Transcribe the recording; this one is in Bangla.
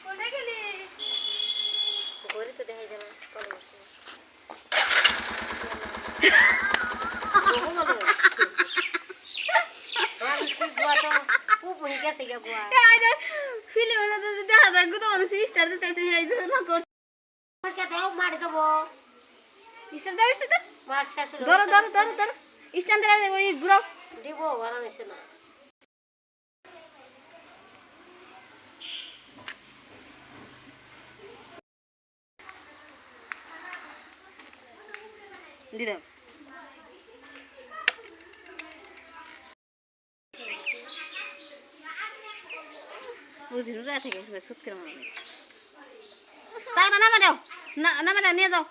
কোথায় গেলি? ঘরে তো দেখাই যায় না কলে দেখা যায় গুতো মানুষ স্টার দিতে মারি দেবো মার শেষ ধরো ধরো ধরো ধরো স্ট্যান্ড ওই ঘুরো দিব আরাম হয়েছে না দিলাম বুঝি রোজা থেকে সত্যি মনে হয় তাই না নামা দাও না নামা দাও নিয়ে যাও